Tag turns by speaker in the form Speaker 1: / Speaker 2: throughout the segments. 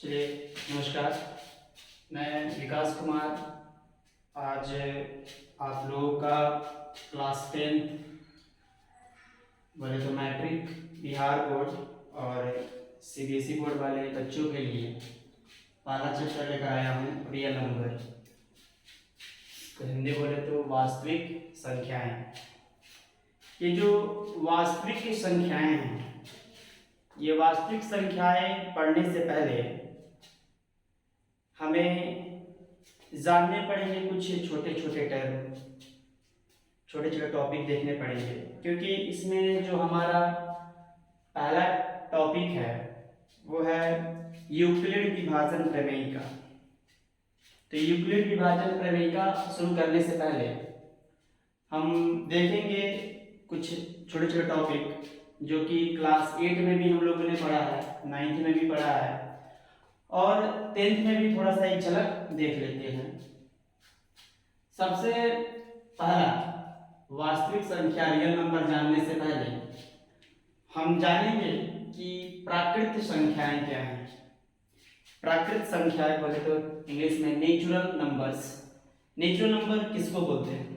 Speaker 1: चलिए नमस्कार, मैं विकास कुमार। आज आप लोगों का क्लास 10 बोले तो मैट्रिक, बिहार बोर्ड और सीबीएसई बोर्ड वाले बच्चों के लिए पहला चैप्टर लेकर आया हूँ, रियल नंबर। तो हिंदी बोले तो वास्तविक संख्याएं। ये जो वास्तविक संख्याएं हैं, ये वास्तविक संख्याएं पढ़ने से पहले हमें जानने पड़ेंगे कुछ छोटे छोटे टर्म, छोटे छोटे टॉपिक देखने पड़ेंगे, क्योंकि इसमें जो हमारा पहला टॉपिक है वो है यूक्लिड विभाजन प्रमेय का। तो यूक्लिड विभाजन प्रमेय का शुरू करने से पहले हम देखेंगे कुछ छोटे छोटे टॉपिक जो कि क्लास 8 में भी हम लोगों ने पढ़ा है, 9th में भी पढ़ा है और 10th में भी थोड़ा सा एक झलक देख लेते हैं। सबसे पहला वास्तविक संख्या रियल नंबर जानने से पहले हम जानेंगे कि प्राकृत संख्याएं क्या हैं। प्राकृत संख्याएं बोले तो इंग्लिश में नेचुरल नंबर्स। नेचुरल नंबर किसको बोलते हैं?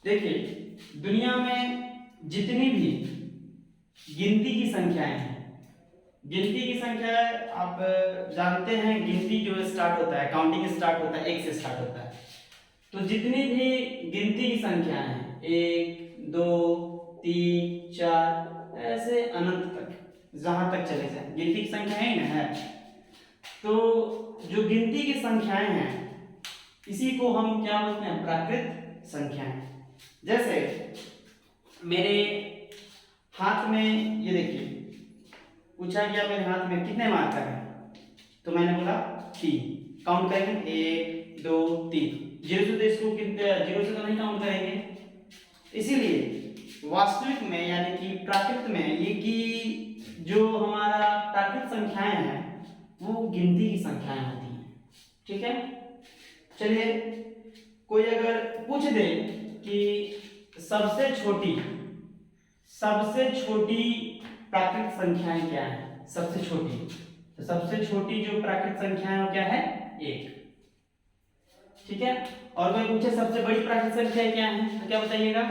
Speaker 1: देखिए, दुनिया में जितनी भी गिनती की संख्याएं हैं, गिनती की संख्या आप जानते हैं, गिनती जो स्टार्ट होता है, काउंटिंग स्टार्ट होता है, 1 से स्टार्ट होता है। तो जितनी भी गिनती की संख्याएं हैं, 1 2 3 4 ऐसे अनंत तक, जहां तक चले जाए गिनती की संख्याएं ना है। तो जो गिनती की संख्याएं हैं इसी को हम क्या बोलते हैं? प्राकृत संख्याएं। जैसे मेरे हाथ में ये देखिए, पूछा गया मेरे हाथ में कितने मार्कर हैं, तो मैंने बोला 3। काउंट करेंगे 1 2 3। जीरो से तो इसको कितने, जीरो से तो नहीं काउंट करेंगे। इसीलिए वास्तविक में यानी कि प्राकृत में ये कि जो हमारा प्राकृत संख्याएं हैं वो गिनती की संख्याएं होती हैं। ठीक है, चलिए कोई अगर पूछ दे कि सबसे छोटी प्राकृत संख्याएं क्या है, सबसे छोटी, तो सबसे छोटी जो प्राकृत संख्या है वो क्या है? 1। ठीक है, और कोई पूछे सबसे बड़ी प्राकृत संख्या क्या है, तो क्या बताइएगा?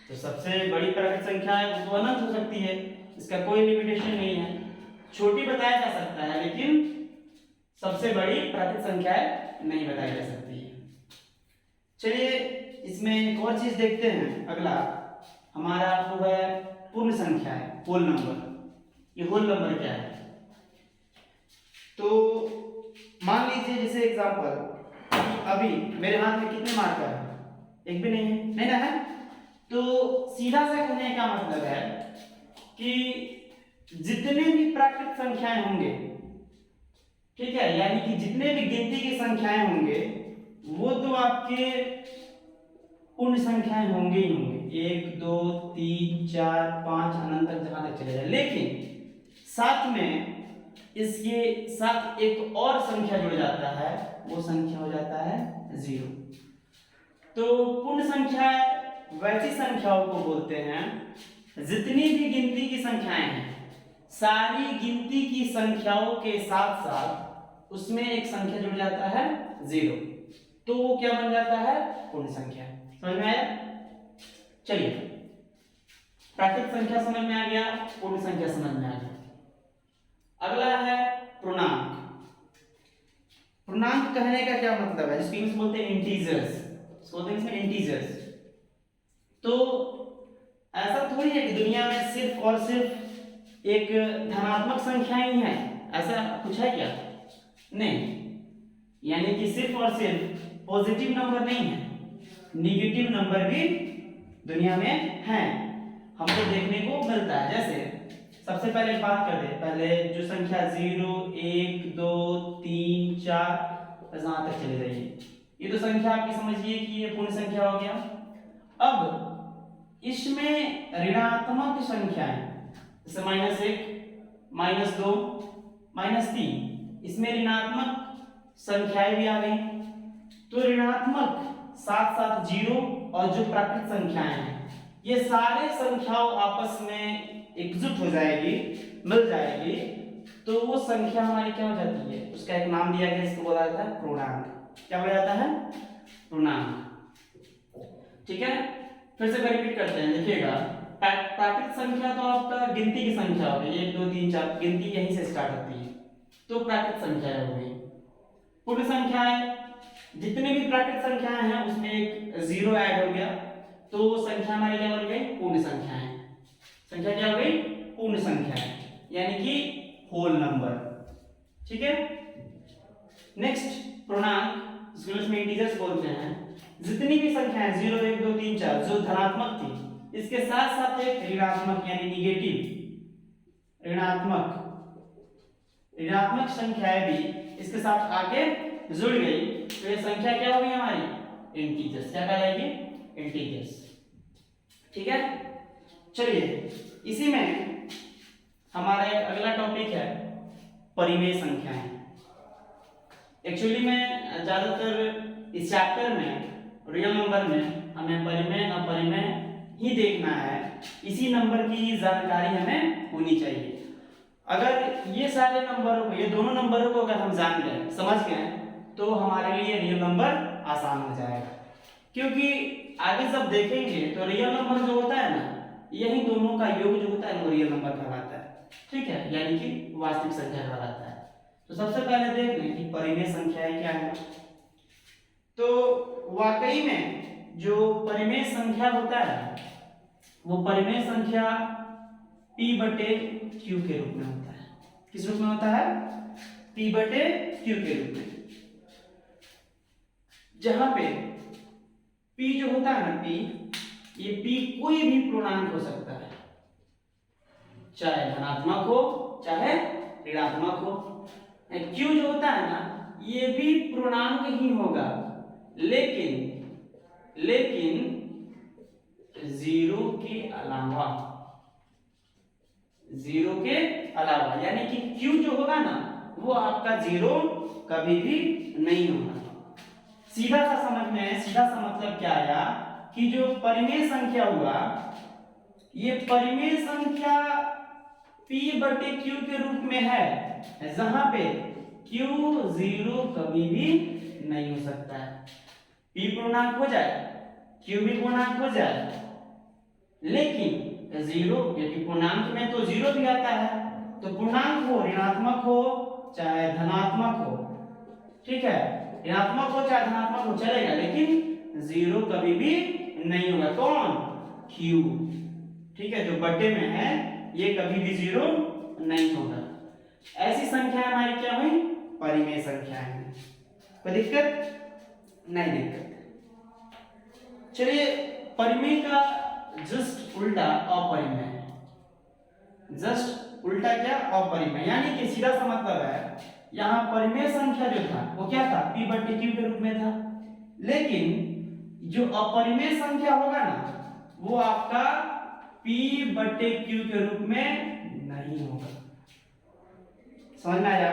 Speaker 1: तो सबसे बड़ी प्राकृत संख्या है वो तो अनंत हो सकती है, इसका कोई लिमिटेशन नहीं है। छोटी बताया जा सकता है लेकिन सबसे बड़ी प्राकृत संख्या नहीं बताई जा सकती है। चलिए इसमें एक और चीज देखते हैं। अगला हमारा वो है पूर्ण संख्या है, होल नंबर। ये होल नंबर क्या है? तो मान लीजिए जैसे एग्जांपल, अभी मेरे हाथ में कितने मार्कर हैं? एक भी नहीं है, नहीं ना है। तो सीधा सा कहने का मतलब है कि जितने भी प्राकृत संख्याएं होंगे, ठीक है, यानी कि जितने भी गिनती की संख्याएं होंगे वो तो आपके पूर्ण संख्याएं होंगे ही होंगे, 1 2 3 4 5 अनंत तक जहां तक चले जाए। लेकिन साथ में इसके साथ एक और संख्या जुड़ जाता है, वो संख्या हो जाता है 0। तो पूर्ण संख्या वैसी संख्याओं को बोलते हैं, जितनी भी गिनती की संख्याएं हैं सारी गिनती की संख्याओं के साथ साथ उसमें एक संख्या जुड़ जाता है 0, तो वो क्या बन जाता है? पूर्ण संख्या। समझ में आया? चलिए, प्राकृत संख्या समझ में आ गया, पूर्ण संख्या समझ में आ गया। अगला है पूर्णांक। पूर्णांक कहने का क्या मतलब है? जिसको इंग्लिश बोलते हैं इंटीजर्स, इंटीजर्स। तो ऐसा थोड़ी है कि दुनिया में सिर्फ और सिर्फ एक धनात्मक संख्या ही है, ऐसा कुछ है क्या? नहीं, यानी कि सिर्फ और सिर्फ पॉजिटिव नंबर नहीं है, निगेटिव नंबर भी दुनिया में है, हमको देखने को मिलता है। जैसे सबसे पहले बात करते हैं, पहले जो संख्या 0 1 2 3 4 जहां तक चले जाइए, ये तो संख्या आपकी समझिए कि ये पूर्ण संख्या हो गया। अब इसमें ऋणात्मक संख्याएं जैसे -1 -2 -3, इसमें ऋणात्मक संख्याएं भी आ गई। तो ऋणात्मक साथ साथ 0 और जो प्राकृत संख्याएं हैं ये सारे संख्याओं आपस में एकजुट हो जाएगी, मिल जाएगी तो वो संख्या हमारी क्या हो जाती है, उसका एक नाम दिया गया, इसको बोला जाता है पूर्णांक। क्या बोला जाता है? पूर्णांक। ठीक है, फिर से रिपीट करते हैं, देखिएगा प्राकृत संख्या तो आपका गिनती की संख्या हो गई, 1 2 3 4, गिनती यहीं से स्टार्ट होती है, तो प्राकृत संख्या हो गई। पूर्ण संख्याएं, जितने भी प्राकृत संख्याएं हैं उसमें एक जीरो ऐड हो गया, तो वो संख्या हमारी क्या बन गई? पूर्ण संख्याएं। संख्या क्या हो गई? पूर्ण संख्याएं, यानी कि होल नंबर। ठीक है, नेक्स्ट पूर्णांक, इसको इंग्लिश में इंटीजर्स बोलते हैं। जितनी भी संख्याएं 0 1 2 3 4 जो धनात्मक थी, इसके साथ साथ एक ऋणात्मक यानी निगेटिव ऋणात्मक संख्याएं भी इसके साथ आके जुड़ गई, तो ये संख्या क्या होगी हमारी? इंटीजर्स। क्या कहलाएगी? इंटीजर्स। ठीक है, चलिए इसी में हमारा एक अगला टॉपिक है परिमेय संख्याएं। एक्चुअली में ज्यादातर इस चैप्टर में रियल नंबर में हमें परिमेय अपरिमेय ही देखना है, इसी नंबर की जानकारी हमें होनी चाहिए। अगर ये सारे नंबरों को, ये दोनों नंबरों को अगर हम जान गए, समझ गए, तो हमारे लिए रियल नंबर आसान हो जाएगा। क्योंकि आगे जब देखेंगे तो रियल नंबर जो होता है ना, यही दोनों का योग जो होता है वो रियल नंबर कहलाता है। ठीक है, यानी कि वास्तविक संख्या कहलाता है। तो सबसे पहले देख लें कि परिमेय संख्याएं क्या है। तो वाकई में जो परिमेय संख्या होता है वो परिमेय संख्या p बटे q के रूप में होता है। किस रूप में होता है? p बटे q के रूप में, जहां पे p जो होता है ना, p, ये p कोई भी पूर्णांक हो सकता है, चाहे धनात्मक हो चाहे ऋणात्मक हो। q जो होता है ना, ये भी पूर्णांक ही होगा, लेकिन जीरो के अलावा, यानी कि q जो होगा ना वो आपका जीरो कभी भी नहीं होगा। सीधा सा समझ में है, सीधा सा मतलब क्या आया कि जो परिमेय संख्या हुआ, ये परिमेय संख्या p बटे q के रूप में है, जहां पे q जीरो कभी भी नहीं हो सकता है। p पूर्णांक हो जाए, q भी पूर्णांक हो जाए, लेकिन जीरो, क्योंकि पूर्णांक में तो जीरो भी आता है, तो पूर्णांक हो, ऋणात्मक हो चाहे धनात्मक हो, ठीक है, ऋणात्मक हो चाहे धनात्मक हो चलेगा, लेकिन जीरो कभी भी नहीं होगा। कौन? q। ठीक है, जो बटे में है ये कभी भी जीरो नहीं होगा। ऐसी संख्या हमारी क्या हुई? परिमेय संख्या है। कोई दिक्कत? नहीं दिक्कत। चलिए, परिमेय का जस्ट उल्टा अपरिमेय है। जस्ट उल्टा क्या? अपरिमेय, यानी कि सीधा सा मतलब है, यहाँ परिमेय संख्या जो था वो क्या था? p बटे q के रूप में था, लेकिन जो अपरिमेय संख्या होगा ना वो आपका p बटे q के रूप में नहीं होगा। समझ में आया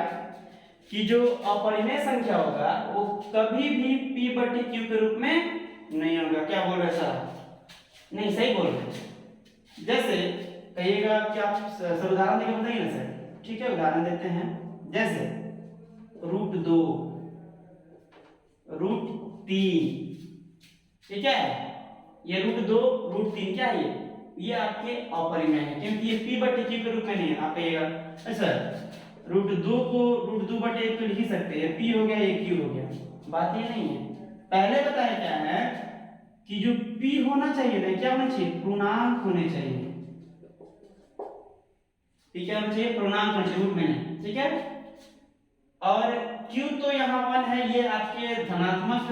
Speaker 1: कि जो अपरिमेय संख्या होगा वो कभी भी p बटे q के रूप में नहीं होगा। क्या बोल रहे सर? नहीं, सही बोल रहे। जैसे कहिएगा क्या, सर उदाहरण देके बताइए ना सर। ठीक है, उदाहरण देते हैं, जैसे √2, √3, ठीक है, ये √2 √3 क्या है? ये आपके अपरिमेय है, क्योंकि ये p बटे q के रूप में नहीं है। आप कहिएगा सर √2 को √2 बटे 1 तो लिख ही सकते हैं, p हो गया ये q हो गया। बात ये नहीं है, पहले बताया क्या है कि जो p होना चाहिए ना, क्या होना चाहिए? पूर्णांक होने चाहिए। p क्या होना चाहिए? पूर्णांक होना चाहिए, रूट में नहीं। ठीक है, और q तो यहाँ 1 है, ये आपके धनात्मक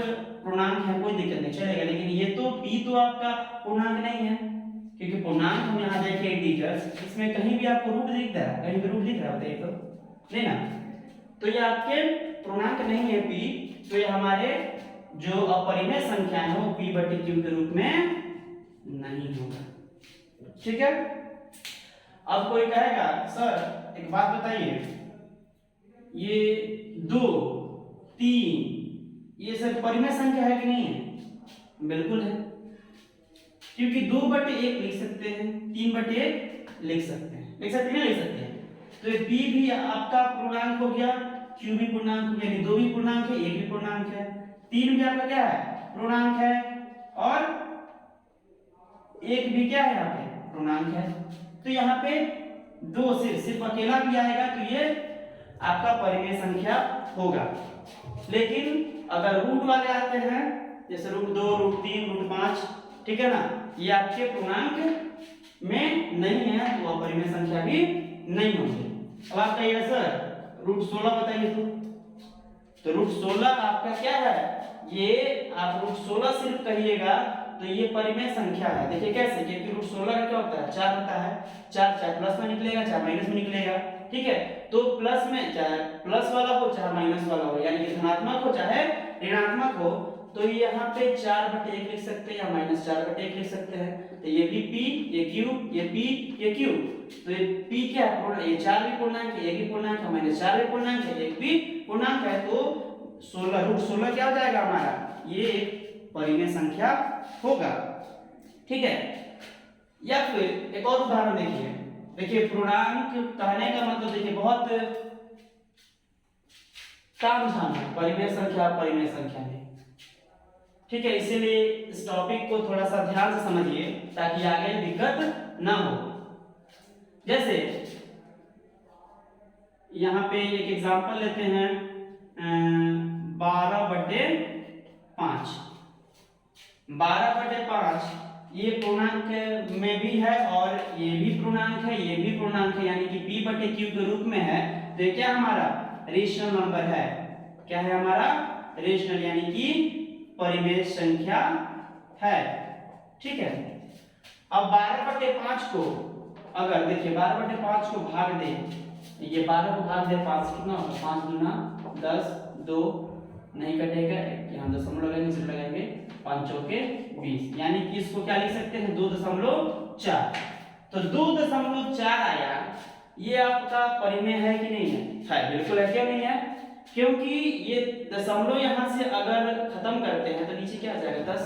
Speaker 1: पूर्णांक है, कोई दिक्कत नहीं चलेगा, लेकिन ये तो p तो आपका पूर्णांक नहीं है, क्योंकि पूर्णांक हम यहाँ देखिए इंटीजर्स, इसमें कहीं भी आपको रूट दिख रहा है? कहीं भी रूट दिख रहा है? बताइए तो नहीं ना, तो ये आपके पूर्णांक नहीं है p, तो ये हमारे जो अपरिमेय संख्या है वो p बटे q के रूप में नहीं होगा। ठीक है, अब कोई कहेगा सर एक बात बताइए, ये 2 3 ये सब परिमेय संख्या है कि नहीं है? बिल्कुल है, क्योंकि 2 बटे 1 लिख सकते हैं, 3 बटे 1 लिख सकते हैं, लिख सकते हैं, लिख सकते हैं। तो ये p भी आपका पूर्णांक हो गया, q भी पूर्णांक हो गया, यानी दो भी पूर्णांक है, एक भी पूर्णांक है, 3 भी आपका क्या है पूर्णांक है, और एक भी क्या है यहाँ पे पूर्णांक है। तो यहाँ पे दो सिर्फ अकेला भी आएगा तो ये आपका परिमेय संख्या होगा। लेकिन अगर रूट वाले आते हैं जैसे √2, √3, √5, ठीक है ना, ये आपके पूर्णांक में नहीं है तो अपरिमेय संख्या भी नहीं होंगे। अब आप कहिए सर √16 बताइए तो √16 आपका क्या है, ये आप √16 सिर्फ कहिएगा तो ये परिमेय संख्या है। देखिए कैसे, क्योंकि √16 का क्या होता है 4 होता है, 4 चाहे प्लस में निकलेगा चाहे माइनस में निकलेगा, ठीक है। तो प्लस में चाहे प्लस वाला हो चाहे माइनस वाला हो, यानी कि धनात्मक हो चाहे ऋणात्मक हो, तो यहाँ पे 4/1 लिख सकते हैं या -4/1 लिख सकते हैं। तो ये भी p, ये q, ये p, ये q, तो ये p क्या है, ये 4 भी पूर्णांक है, 1 भी पूर्णांक है, -4 भी पूर्णांक है, 1 भी पूर्णांक है, तो 16 क्या हो जाएगा हमारा, ये एक परिमेय संख्या होगा, ठीक है। या फिर एक और उदाहरण देखिए, देखिए पूर्णांक कहने का मतलब देखिए बहुत तामझाम है परिमेय संख्या में, ठीक है। इसीलिए इस टॉपिक को थोड़ा सा ध्यान से समझिए ताकि आगे दिक्कत ना हो। जैसे यहाँ पे एक एग्जांपल लेते हैं 12/5, 12/5 ये पूर्णांक में भी है और ये भी पूर्णांक है, ये भी पूर्णांक है, यानी कि p/q के रूप में है। तो ये क्या हमारा रेशनल नंबर है, क्या है हमारा रेशनल, यानी कि परिमेय संख्या है, ठीक है। अब 12/5 को अगर देखिए 12/5 को भाग दे, ये 12 को भाग दे 5 कितना होगा, 5 दूना 10, 2 नहीं कटेगा, यहाँ दशमलव लगाएंगे, सिर्फ लगाएंगे 5 चौके 20, यानी कि इसको क्या लिख सकते हैं 2.4। तो 2.4 आया, ये आपका परिमेय है कि नहीं है, बिल्कुल है, क्यों नहीं है, क्योंकि ये दशमलव यहां से अगर खत्म करते हैं तो नीचे क्या आ जाएगा 10,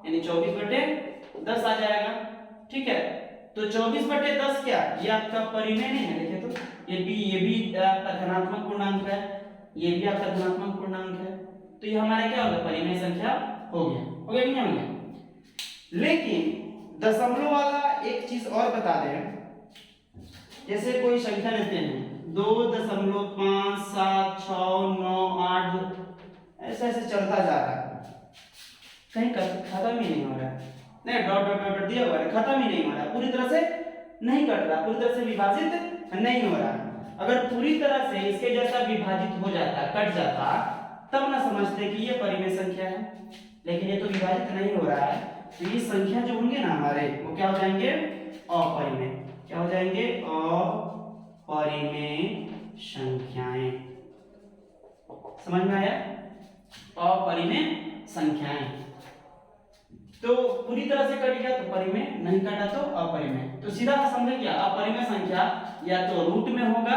Speaker 1: यानी 24/10 आ जाएगा, ठीक है। तो 24/10 क्या, ये आपका परिमेय नहीं है, देखिए तो ये भी आपका धनात्मक पूर्णांक है, ये भी आपका धनात्मक पूर्णांक है, तो ये हमारा क्या होगा परिमेय संख्या हो गया कि नहीं हो गया। लेकिन दशमलव वाला एक चीज और बता दें, जैसे कोई संख्या लेते हैं 2.5, 7, 6, 9, 8, ऐसे ऐसे चलता जा रहा है, कहीं खत्म ही नहीं हो रहा है, नहीं डॉट डॉट डॉट दिया हुआ है, खत्म ही नहीं हो रहा, पूरी तरह से नहीं कट रहा, पूरी तरह से विभाजित नहीं हो रहा। अगर पूरी तरह से इसके जैसा विभाजित हो जाता, कट जाता, तब ना समझते कि ये परिमेय संख्या है, लेकिन ये तो विभाजित नहीं हो रहा है, तो ये संख्या जो होंगे ना हमारे वो क्या हो जाएंगे अपरिमेय, क्या हो जाएंगे अपरिमेय संख्याएं, समझ में आया, अपरिमेय संख्याएं। तो पूरी तरह से कट गया तो परिमेय, नहीं कटा तो अपरिमेय। तो सीधा समझे क्या, अपरिमेय संख्या या तो रूट में होगा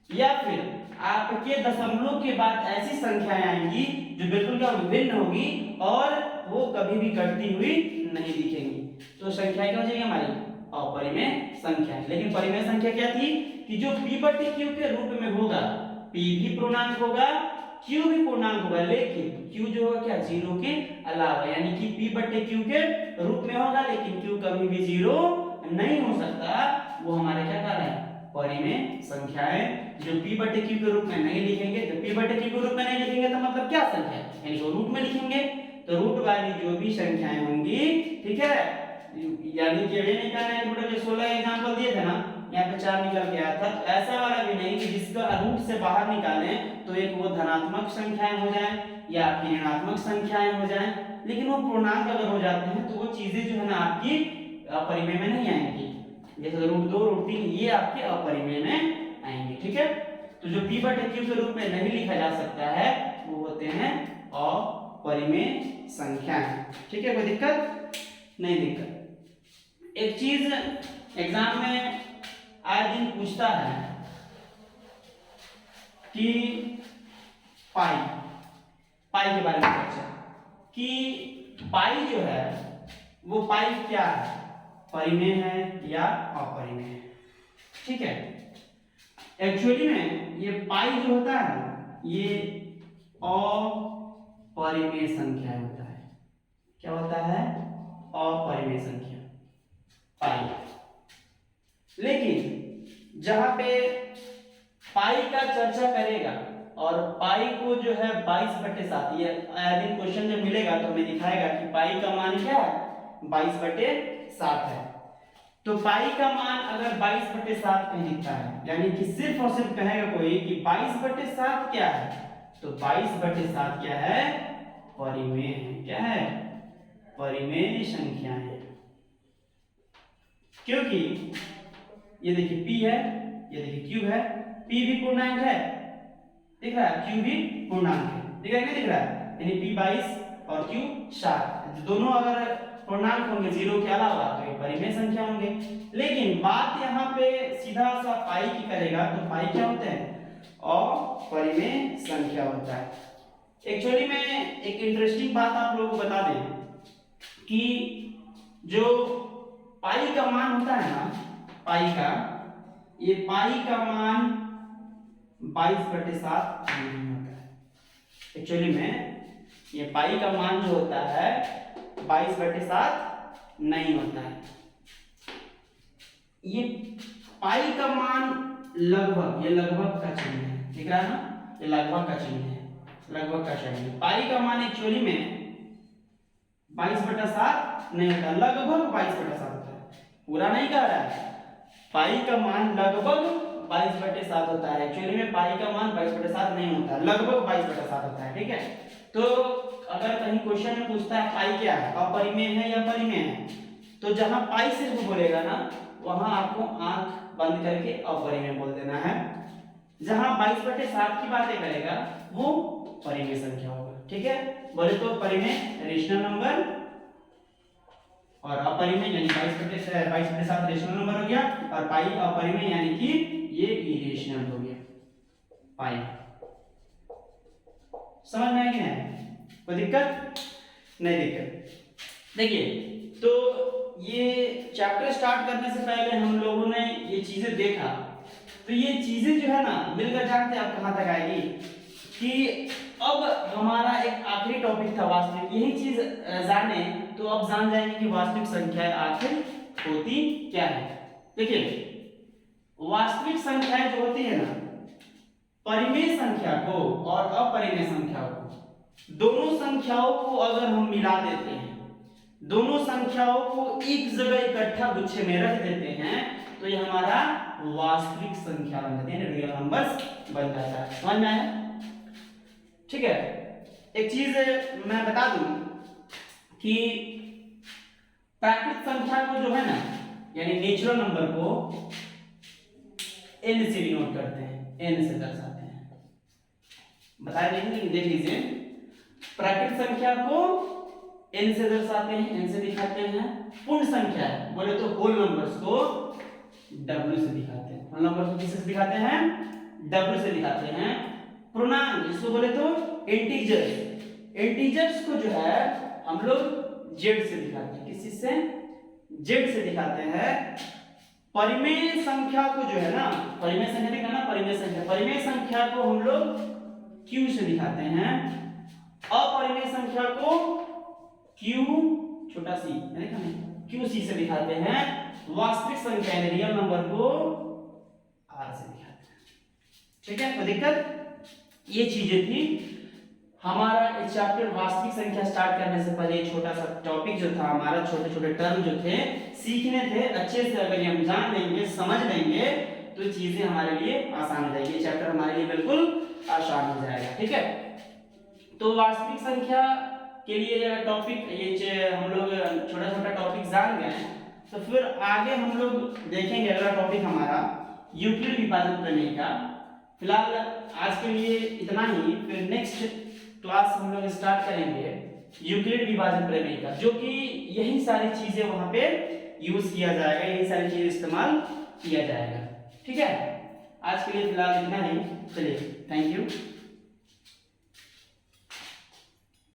Speaker 1: या फिर आपके दशमलव के बाद ऐसी संख्याएं आएंगी जो बिल्कुल क्या विभिन्न होगी और वो कभी भी कटती हुई नहीं दिखेंगी, तो संख्या क्या हो जाएगी हमारी अपरिमेय संख्या। लेकिन परिमेय संख्या क्या थी कि जो p/q के रूप में होगा, p भी पूर्णांक होगा, q भी पूर्णांक होगा, लेकिन q जो होगा क्या 0 के अलावा, यानी कि p/q के रूप में होगा, लेकिन q कभी भी 0 नहीं हो सकता, वो हमारे क्या कर रहे हैं परिमेय संख्याएं जो p/q के रूप में नहीं लिखेंगे। तो p/q के रूप में नहीं लिखेंगे तो मतलब क्या संख्या, यानी वो रूट में लिखेंगे, तो रूट वाली जो भी संख्याएं होंगी, ठीक है, यानी कि ये नहीं करना है, थोड़ा जो 16 एग्जांपल दिए थे ना, यहाँ पे 4 निकल के आया था, तो ऐसा वाला भी नहीं कि जिसका रूट से बाहर निकालें तो एक वो धनात्मक संख्याएं हो जाएं या फिर ऋणात्मक संख्याएं हो जाएं, लेकिन वो पूर्णांक अगर हो जाते हैं तो वो चीजें जो है ना आपकी अपरिमेय में नहीं आएंगी, जैसे √2, √3 ये आपके अपरिमेय में आएंगे, ठीक है। तो जो p/q के रूप में नहीं लिखा जा सकता है वो होते हैं अपरिमेय संख्याएं, ठीक है, कोई दिक्कत नहीं, दिक्कत। एक चीज एग्जाम में आए दिन पूछता है कि पाई के बारे में चर्चा, कि पाई जो है वो पाई क्या है, परिमेय है या अपरिमेय है, ठीक है। एक्चुअली में ये पाई जो होता है ना, ये अपरिमेय संख्या होता है। क्या होता है? अपरिमेय संख्या पाई। लेकिन जहां पे पाई का चर्चा करेगा और पाई को जो है 22/7, ये यदि क्वेश्चन जब मिलेगा तो हमें दिखाएगा कि पाई का मान क्या है, 22/7 है। तो पाई का मान अगर 22/7 कहीं दिखता है, यानी कि सिर्फ और सिर्फ कहेगा कोई कि 22/7 क्या है, तो 22/7 क्या है? परिमेय है। क्या है? परिमेय संख्या है। क्योंकि ये देखिए p है, ये देखिए q है, p भी पूर्णांक है, दिख रहा है, q भी पूर्णांक है, दिख रहा है नहीं दिख रहा है? यानी p 22 और q 7, दोनों अगर पूर्णांक होंगे 0 के अलावा तो ये परिमेय संख्या होंगे। लेकिन बात यहाँ पे सीधा सा पाई की करेगा तो पाई क्या होते हैं? अपरिमेय संख्या होता है। एक्चुअली में एक इंटरेस्टिंग बात आप लोगों को बता दें कि जो पाई का मान होता है ना, पाई का, ये पाई का मान 22/7 नहीं होता है। एक्चुअली में ये पाई का मान जो होता है 22/7 नहीं होता है। ये पाई का मान लगभग, ये लगभग का चिन्ह है, दिख रहा है ना, ये लगभग का चिन्ह है, लगभग का चिन्ह है। पाई का मान एक्चुअली में 22/7 नहीं होता, लगभग 22/7 होता है। पूरा नहीं कह रहा है, पाई का मान लगभग 22/7 होता है। एक्चुअली में पाई का मान 22/7 नहीं होता, लगभग 22/7 होता है। ठीक है, तो अगर कहीं क्वेश्चन में पूछता है पाई क्या है, अपरिमेय है या परिमेय है, तो जहां पाई सिर्फ बोलेगा ना, वहां आपको आंख बंद करके अपरिमेय बोल देना है। जहां 22/7 की बातें करेगा वो परिमेय संख्या होगा। ठीक है, बोले तो परिमेय रेशनल नंबर और अपरिमेय यानी 22/7 रेशनल नंबर हो गया, और पाई अपरिमेय यानी कि ये इरेशनल हो गया पाई। समझ में आया कि नहीं? कोई दिक्कत? नहीं दिक्कत। देखिए, तो ये चैप्टर स्टार्ट करने से पहले हम लोगों ने ये चीजें देखा, तो ये चीजें जो है ना मिलकर जानते आप कहां तक आएगी कि अब हमारा एक आखिरी टॉपिक था वास्तविक। यही चीज जाने तो अब जान जाएंगे कि वास्तविक संख्याएं आखिर होती क्या है। देखिए, वास्तविक संख्याएं जो होती है ना, परिमेय संख्या को और अपरिमेय संख्या को, दोनों संख्याओं को अगर हम मिला देते हैं, दोनों संख्याओं को एक जगह इकट्ठा गुच्छे में रख देते हैं, तो ये हमारा वास्तविक संख्या बन जाती है, रियल नंबर्स बन जाता है। समझ में आया? ठीक है, एक चीज मैं बता दूं कि प्राकृत संख्या को जो है ना, यानी नेचुरल नंबर को n से डिनोट करते हैं, n से दर्शाते हैं। बताया नहीं, लेकिन देख लीजिए, प्राकृत संख्या को n से दर्शाते हैं, n से दिखाते हैं। पूर्ण संख्या बोले तो होल नंबर्स को w से दिखाते हैं। होल नंबर्स को किससे दिखाते हैं? w से दिखाते हैं। पूर्णांक जिसको बोले तो इंटीजर्स, इंटीजर्स को जो है हम लोग z से दिखाते हैं। किस चीज से? z से दिखाते हैं। परिमेय संख्या को जो है ना, परिमेय संख्या देखा ना, परिमेय संख्या, परिमेय संख्या को हम लोग q से दिखाते हैं। अपरिमेय संख्या को q छोटा सी देखा नहीं, QC से दिखाते हैं। वास्तविक संख्या यानी रियल नंबर को r से दिखाते हैं। ठीक है, कोई दिक्कत? ये चीजें थी। हमारा इस चैप्टर वास्तविक संख्या स्टार्ट करने से पहले छोटा सा टॉपिक जो था हमारा, छोटे छोटे टर्म जो थे सीखने थे। अच्छे से अगर ये हम जान लेंगे, समझ लेंगे, तो चीजें हमारे लिए आसान हो जाएगी। चैप्टर हमारे लिए बिल्कुल आसान हो जाएगा। ठीक है, तो वास्तविक संख्या के लिए टॉपिक ये हम लोग छोटा छोटा टॉपिक जान गए, तो फिर आगे हम लोग देखेंगे अगला टॉपिक हमारा यूक्लिड विभाजन प्रमेय का। फिलहाल आज के लिए इतना ही, फिर नेक्स्ट क्लास हम लोग स्टार्ट करेंगे यूक्लिड विभाजन प्रमेय का, जो कि यही सारी चीजें वहां पे यूज किया जाएगा, यही सारी चीजें इस्तेमाल किया जाएगा। ठीक है, आज के लिए फिलहाल इतना ही। चलिए, थैंक यू।